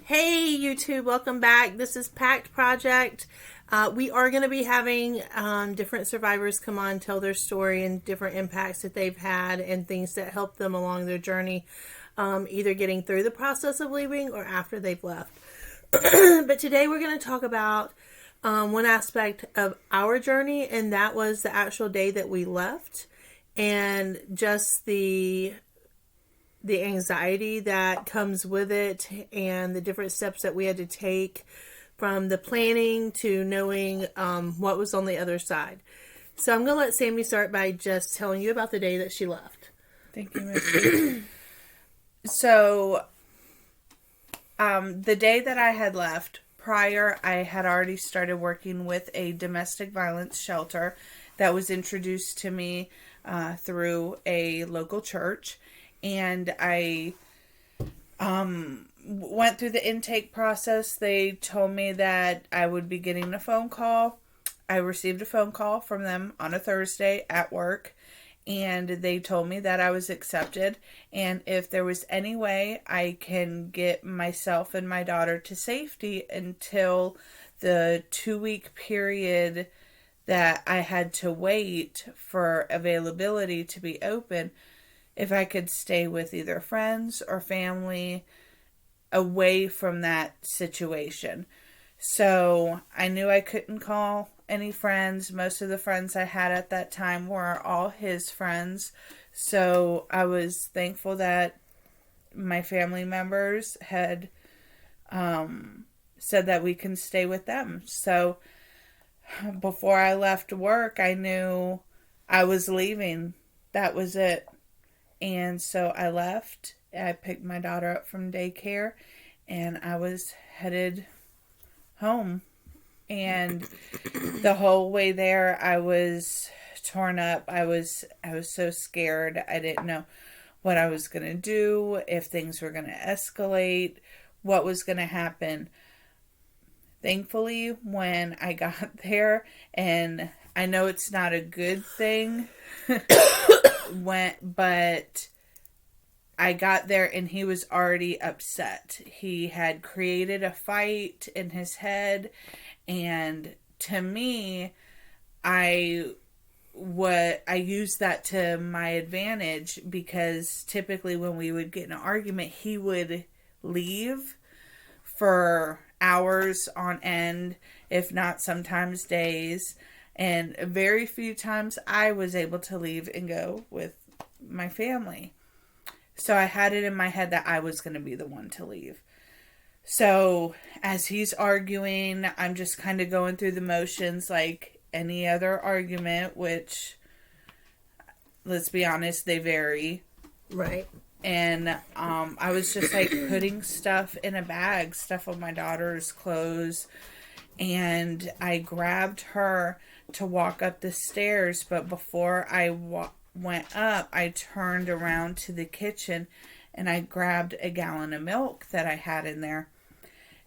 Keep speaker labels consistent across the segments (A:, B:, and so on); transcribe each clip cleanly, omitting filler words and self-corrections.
A: Hey YouTube, welcome back. This is Pak'D Project. We are going to be having different survivors come on, tell their story and different impacts that they've had and things that help them along their journey, either getting through the process of leaving or after they've left. But today we're going to talk about one aspect of our journey, and that was the actual day that we left and just the anxiety that comes with it and the different steps that we had to take from the planning to knowing what was on the other side. So I'm going to let Sammy start by just telling you about the day that she left.
B: Thank you, Misty. So, the day that I had left, prior, I had already started working with a domestic violence shelter that was introduced to me through a local church. And I went through the intake process. They told me that I would be getting a phone call. I received a phone call from them on a Thursday at work, and they told me that I was accepted, and if there was any way I can get myself and my daughter to safety until the 2-week period that I had to wait for availability to be open, if I could stay with either friends or family away from that situation. So I knew I couldn't call any friends. Most of the friends I had at that time were all his friends. So I was thankful that my family members had said that we can stay with them. So before I left work, I knew I was leaving. That was it. And so I left. I picked my daughter up from daycare and I was headed home. And the whole way there I was torn up. I was so scared. I didn't know what I was going to do, if things were going to escalate, what was going to happen. Thankfully, when I got there, and I know it's not a good thing, but I got there and he was already upset. He had created a fight in his head, and to me, I used that to my advantage, because typically when we would get in an argument, he would leave for hours on end, if not sometimes days. And very few times I was able to leave and go with my family. So I had it in my head that I was going to be the one to leave. So as he's arguing, I'm just kind of going through the motions like any other argument, which, let's be honest, they vary.
A: Right.
B: And I was just like putting stuff in a bag, stuff of my daughter's clothes. And I grabbed her to walk up the stairs, but before I went up, I turned around to the kitchen and I grabbed a gallon of milk that I had in there.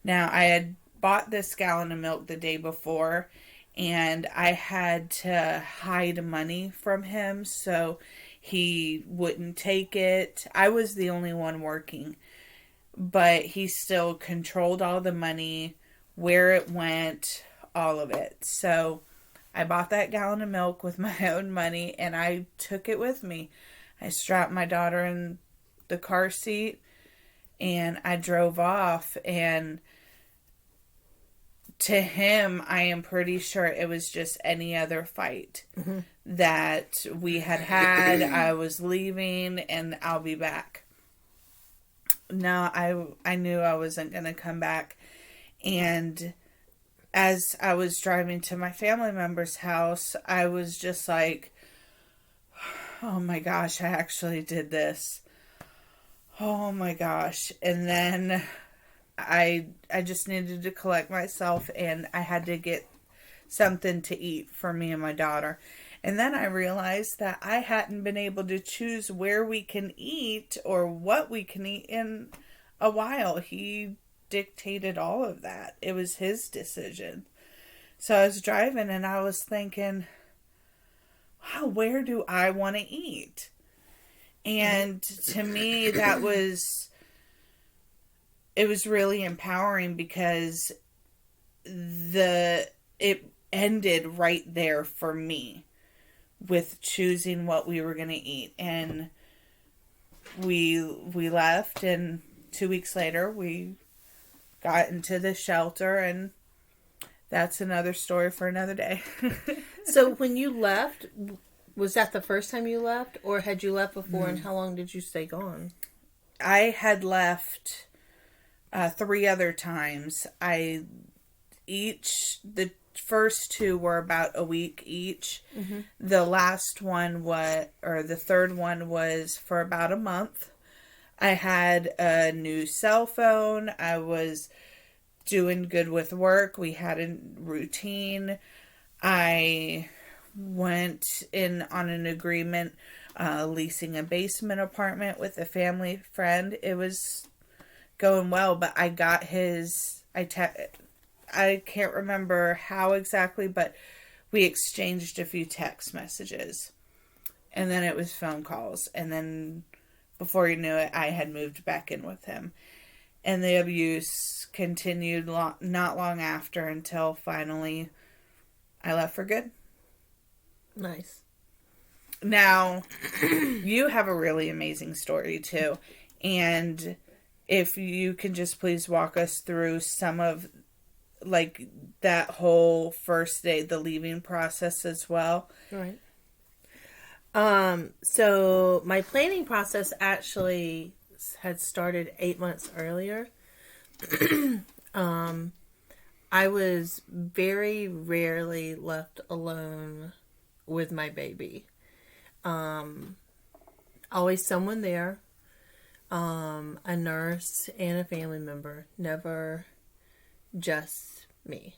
B: Now, I had bought this gallon of milk the day before, and I had to hide money from him so he wouldn't take it. I was the only one working, but he still controlled all the money, where it went, all of it. So I bought that gallon of milk with my own money and I took it with me. I strapped my daughter in the car seat and I drove off. And to him, I am pretty sure it was just any other fight that we had. I was leaving and I'll be back. No, I knew I wasn't going to come back. And as I was driving to my family member's house, I was just like, oh my gosh, I actually did this. Oh my gosh. And then I just needed to collect myself, and I had to get something to eat for me and my daughter. And then I realized that I hadn't been able to choose where we can eat or what we can eat in a while. He dictated all of that. It was his decision. So I was driving and I was thinking, wow, where do I want to eat? And to me, that was it was really empowering because it ended right there for me with choosing what we were going to eat. And we left, and 2 weeks later we got into the shelter, and that's another story for another day.
A: So when you left, was that the first time you left, or had you left before, and how long did you stay gone?
B: I had left 3 other times. The first 2 were about a week each. Mm-hmm. The third one was for about a month. I had a new cell phone. I was doing good with work. We had a routine. I went in on an agreement leasing a basement apartment with a family friend. It was going well, but I got I can't remember how exactly, but we exchanged a few text messages. And then it was phone calls. And then before you knew it, I had moved back in with him. And the abuse continued not long after, until finally I left for good.
A: Nice.
B: Now, you have a really amazing story too. And if you can just please walk us through some of that whole first day, the leaving process as well.
A: Right. So my planning process actually had started 8 months earlier. I was very rarely left alone with my baby. Always someone there, a nurse and a family member, never just me.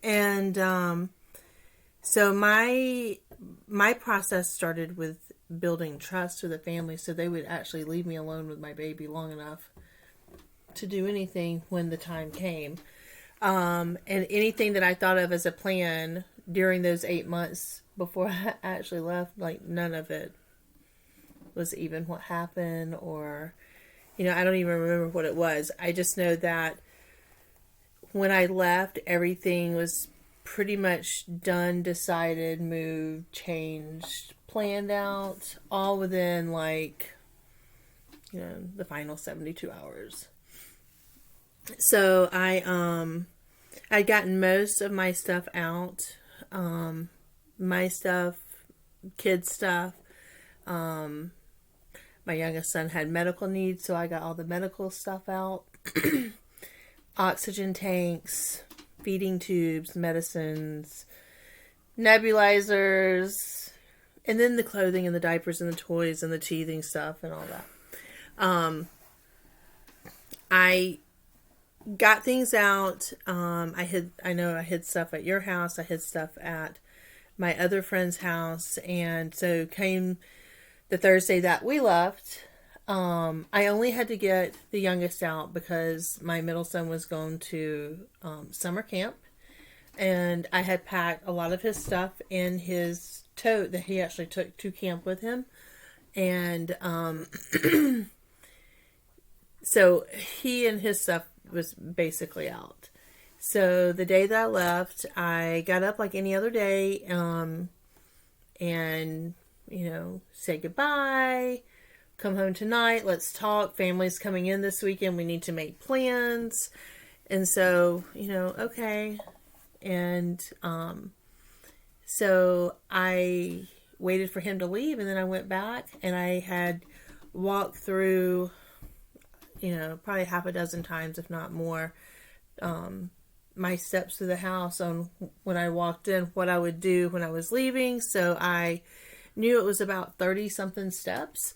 A: And so my process started with building trust with the family, so they would actually leave me alone with my baby long enough to do anything when the time came. And anything that I thought of as a plan during those 8 months before I actually left, none of it was even what happened, or, I don't even remember what it was. I just know that when I left, everything was pretty much done, decided, moved, changed, planned out, all within the final 72 hours. So I'd gotten most of my stuff out. My stuff, kids stuff. My youngest son had medical needs, so I got all the medical stuff out. Oxygen tanks, feeding tubes, medicines, nebulizers, and then the clothing and the diapers and the toys and the teething stuff and all that. I got things out. I hid stuff at your house. I hid stuff at my other friend's house. And so came the Thursday that we left. I only had to get the youngest out because my middle son was going to summer camp. And I had packed a lot of his stuff in his tote that he actually took to camp with him. And so he and his stuff was basically out. So the day that I left, I got up like any other day, and, say goodbye, come home tonight, let's talk, family's coming in this weekend, we need to make plans. And so, okay. And, so I waited for him to leave, and then I went back, and I had walked through, probably half a dozen times, if not more, my steps to the house on when I walked in, what I would do when I was leaving. So I knew it was about 30 something steps.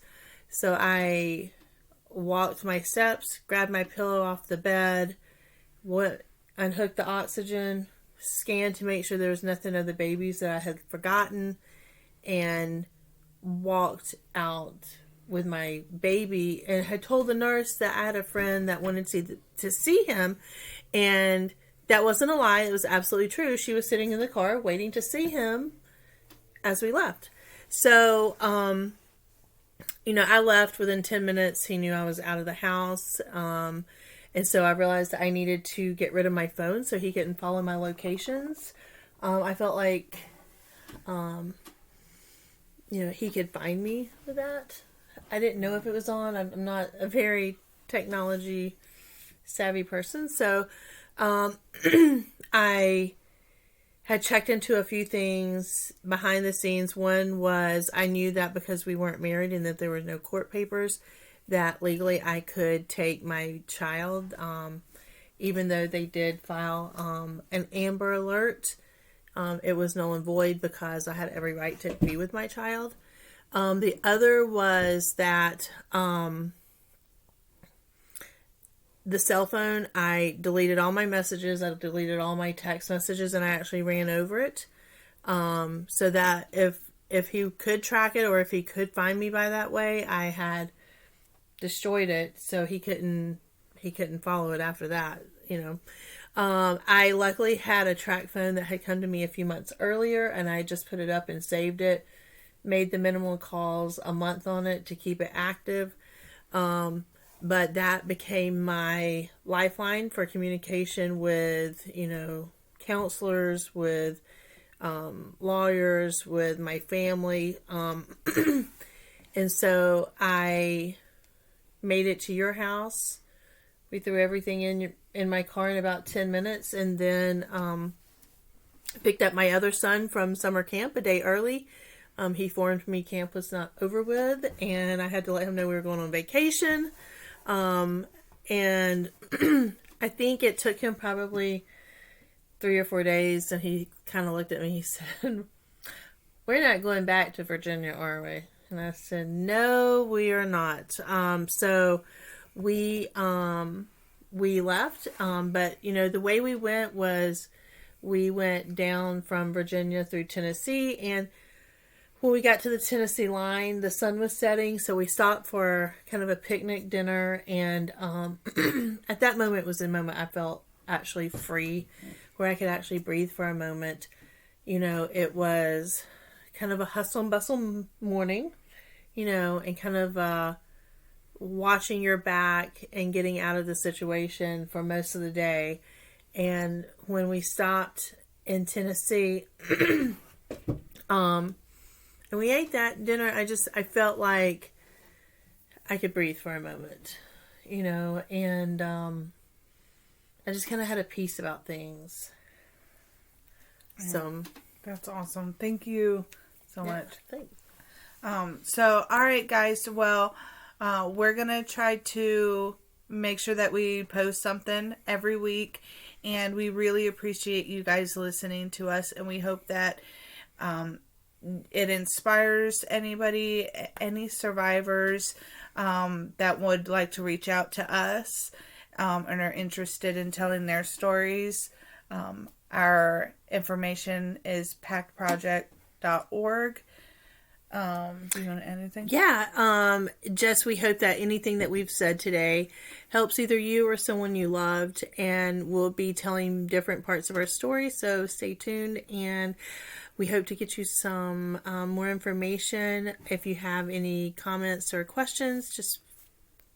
A: So I walked my steps, grabbed my pillow off the bed, unhooked the oxygen, scanned to make sure there was nothing of the babies that I had forgotten, and walked out with my baby, and had told the nurse that I had a friend that wanted to see him, and that wasn't a lie. It was absolutely true. She was sitting in the car waiting to see him as we left. So, I left within 10 minutes. He knew I was out of the house. And so I realized I needed to get rid of my phone so he couldn't follow my locations. I felt like, he could find me with that. I didn't know if it was on. I'm not a very technology savvy person. So I had checked into a few things behind the scenes. One was I knew that because we weren't married and that there were no court papers, that legally I could take my child, even though they did file an Amber Alert. It was null and void because I had every right to be with my child. The other was that the cell phone, I deleted all my messages, I deleted all my text messages, and I actually ran over it. So that if he could track it or if he could find me by that way, I had destroyed it so he couldn't follow it after that, I luckily had a track phone that had come to me a few months earlier, and I just put it up and saved it, made the minimal calls a month on it to keep it active. But that became my lifeline for communication with, counselors, with lawyers, with my family. And so I made it to your house. We threw everything in my car in about 10 minutes, and then picked up my other son from summer camp a day early. He informed me camp was not over with, and I had to let him know we were going on vacation. And I think it took him probably 3 or 4 days, and he kind of looked at me. He said, "We're not going back to Virginia, are we?" And I said, "No, we are not." So we left. But the way we went was we went down from Virginia through Tennessee, and when we got to the Tennessee line, the sun was setting, so we stopped for kind of a picnic dinner, and at that moment was the moment I felt actually free, where I could actually breathe for a moment. It was kind of a hustle and bustle morning, and kind of watching your back and getting out of the situation for most of the day. And when we stopped in Tennessee, and we ate that dinner, I felt like I could breathe for a moment, and I just kind of had a peace about things. So
B: that's awesome. Thank you so much.
A: Thanks.
B: So, all right, guys. Well, we're going to try to make sure that we post something every week, and we really appreciate you guys listening to us, and we hope that it inspires anybody, any survivors that would like to reach out to us and are interested in telling their stories. Our information is pakdproject.org. Do you want to add anything?
A: Yeah. Just we hope that anything that we've said today helps either you or someone you loved, and we'll be telling different parts of our story. So stay tuned, and we hope to get you some more information. If you have any comments or questions, just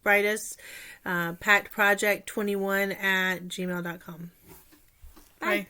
A: write us, pakdproject21@gmail.com. Bye.
B: Bye.